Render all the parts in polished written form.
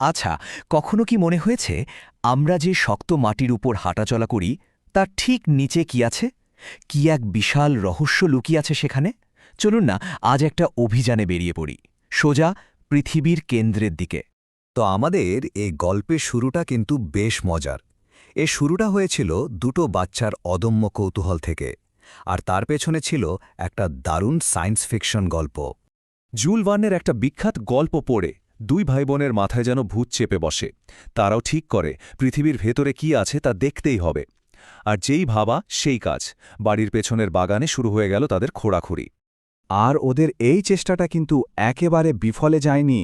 আচ্ছা, কখনো কি মনে হয়েছে আমরা যে শক্ত মাটির উপর হাঁটাচলা করি তার ঠিক নিচে কি আছে? কি এক বিশাল রহস্য লুকিয়ে আছে সেখানে? চলুন না আজ একটা অভিযানে বেরিয়ে পড়ি, সোজা পৃথিবীর কেন্দ্রের দিকে। তো আমাদের এই গল্পের শুরুটা কিন্তু বেশ মজার। এ শুরুটা হয়েছিল দুটো বাচ্চার অদম্য কৌতূহল থেকে, আর তার পেছনে ছিল একটা দারুণ সায়েন্স ফিকশন গল্প। জুল ভার্নের একটা বিখ্যাত গল্প পড়ে দুই ভাইবোনের মাথায় যেন ভূত চেপে বসে। তারাও ঠিক করে পৃথিবীর ভেতরে কি আছে তা দেখতেই হবে। আর যেই ভাবা সেই কাজ, বাড়ির পেছনের বাগানে শুরু হয়ে গেল তাদের খোঁড়াখুড়ি। আর ওদের এই চেষ্টাটা কিন্তু একেবারে বিফলে যায়নি।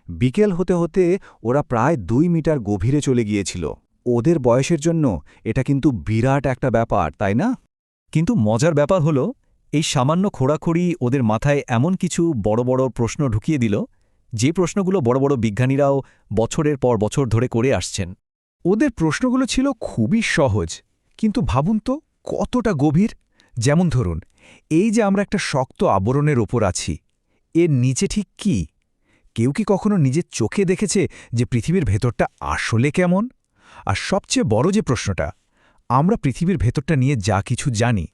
বিকেল হতে হতে ওরা প্রায় 2 মিটার গভীরে চলে গিয়েছিল। ওদের বয়সের জন্য এটা কিন্তু বিরাট একটা ব্যাপার, তাই না? কিন্তু মজার ব্যাপার হলো, এই সামান্য খোঁড়াখুড়ি ওদের মাথায় এমন কিছু বড় বড় প্রশ্ন ঢুকিয়ে দিল, যে প্রশ্নগুলো বড় বড় বিজ্ঞানীরাও বছরের পর বছর ধরে করে আসছেন। ওদের প্রশ্নগুলো ছিল খুবই সহজ, কিন্তু ভাবুন তো কতটা গভীর। যেমন ধরুন, এই যে আমরা একটা শক্ত আবরণের ওপর আছি, এর নিচে ঠিক কি? কেউ কি কখনো নিজের চোখে দেখেছে যে পৃথিবীর ভেতরটা আসলে কেমন? আর সবচেয়ে বড় যে প্রশ্নটা, আমরা পৃথিবীর ভেতরটা নিয়ে যা কিছু জানি,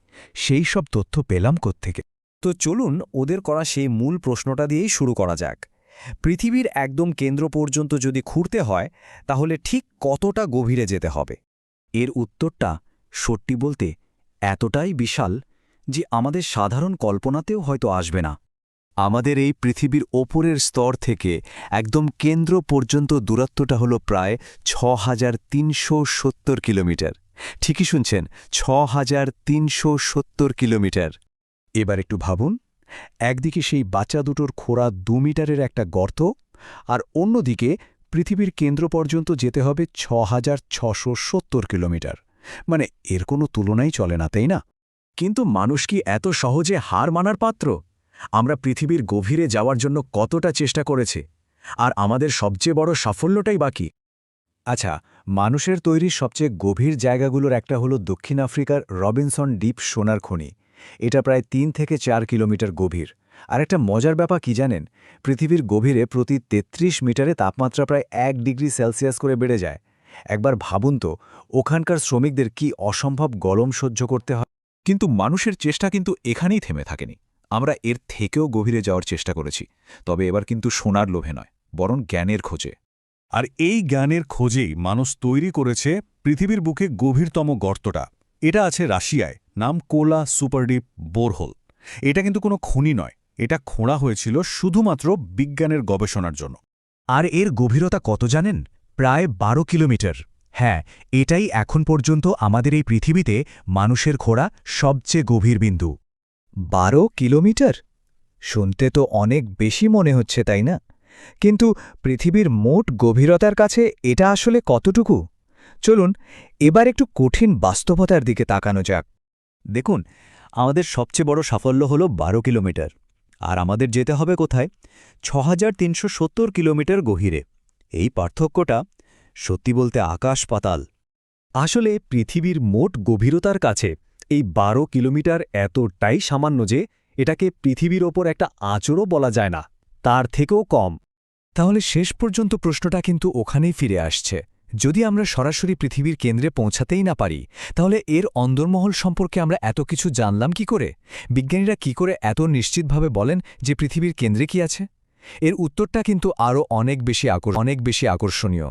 সেই সব তথ্য পেলাম কোত্থেকে? তো চলুন ওদের করা সেই মূল প্রশ্নটা দিয়েই শুরু করা যাক। পৃথিবীর একদম কেন্দ্র পর্যন্ত যদি খুঁড়তে হয়, তাহলে ঠিক কতটা গভীরে যেতে হবে? এর উত্তরটা সত্যি বলতে এতটাই বিশাল যে আমাদের সাধারণ কল্পনাতেও হয়তো আসবে না। আমাদের এই পৃথিবীর ওপরের স্তর থেকে একদম কেন্দ্র পর্যন্ত দূরত্বটা হলো প্রায় ৬,৩৭০ কিলোমিটার। ঠিকই শুনছেন, ৬,৩৭০ কিলোমিটার। এবার একটু ভাবুন, একদিকে সেই বাচ্চা দুটোর খোঁড়া 2 মিটারের একটা গর্ত, আর অন্যদিকে পৃথিবীর কেন্দ্র পর্যন্ত যেতে হবে ৬,৬৭০ কিলোমিটার। মানে এর কোনো তুলনাই চলে না, তাই না? কিন্তু মানুষ কি এত সহজে হার মানার পাত্র? আমরা পৃথিবীর গভীরে যাওয়ার জন্য কতটা চেষ্টা করেছে, আর আমাদের সবচেয়ে বড় সাফল্যটাই বাকি। আচ্ছা, মানুষের তৈরি সবচেয়ে গভীর জায়গাগুলোর একটা হলো দক্ষিণ আফ্রিকার রবিনসন ডিপ সোনার খনি। এটা প্রায় 3 থেকে 4 কিলোমিটার গভীর। আর একটা মজার ব্যাপার কি জানেন? পৃথিবীর গভীরে প্রতি 33 মিটারে তাপমাত্রা প্রায় 1 ডিগ্রি সেলসিয়াস করে বেড়ে যায়। একবার ভাবুন তো, ওখানকার শ্রমিকদের কি অসম্ভব গরম সহ্য করতে হয়। কিন্তু মানুষের চেষ্টা কিন্তু এখানেই থেমে থাকেনি। আমরা এর থেকেও গভীরে যাওয়ার চেষ্টা করেছি, তবে এবার কিন্তু সোনার লোভে নয়, বরং জ্ঞানের খোঁজে। আর এই জ্ঞানের খোঁজেই মানুষ তৈরি করেছে পৃথিবীর বুকে গভীরতম গর্তটা। এটা আছে রাশিয়ায়, নাম কোলা সুপারডিপ বোরহোল। এটা কিন্তু কোনো খনি নয়, এটা খোঁড়া হয়েছিল শুধুমাত্র বিজ্ঞানের গবেষণার জন্য। আর এর গভীরতা কত জানেন? প্রায় 12 কিলোমিটার। হ্যাঁ, এটাই এখন পর্যন্ত আমাদের এই পৃথিবীতে মানুষের খোঁড়া সবচেয়ে গভীর বিন্দু। 12 কিলোমিটার? শুনতে তো অনেক বেশি মনে হচ্ছে, তাই না? কিন্তু পৃথিবীর মোট গভীরতার কাছে এটা আসলে কতটুকু? চলুন এবার একটু কঠিন বাস্তবতার দিকে তাকানো যাক। দেখুন, আমাদের সবচেয়ে বড় সাফল্য হল 12 কিলোমিটার। আর আমাদের যেতে হবে কোথায়? ৬,৩৭০ কিলোমিটার গভীরে। এই পার্থক্যটা সত্যি বলতে আকাশ পাতাল। আসলে পৃথিবীর মোট গভীরতার কাছে এই 12 কিলোমিটার এতটাই সামান্য যে এটাকে পৃথিবীর ওপর একটা আঁচড়ও বলা যায় না, তার থেকেও কম। তাহলে শেষ পর্যন্ত প্রশ্নটা কিন্তু ওখানেই ফিরে আসছে, যদি আমরা সরাসরি পৃথিবীর কেন্দ্রে পৌঁছাতেই না পারি, তাহলে এর অন্দরমহল সম্পর্কে আমরা এত কিছু জানলাম কি করে? বিজ্ঞানীরা কি করে এত নিশ্চিতভাবে বলেন যে পৃথিবীর কেন্দ্রে কি আছে? এর উত্তরটা কিন্তু আরও অনেক বেশি আকর্ষণীয়।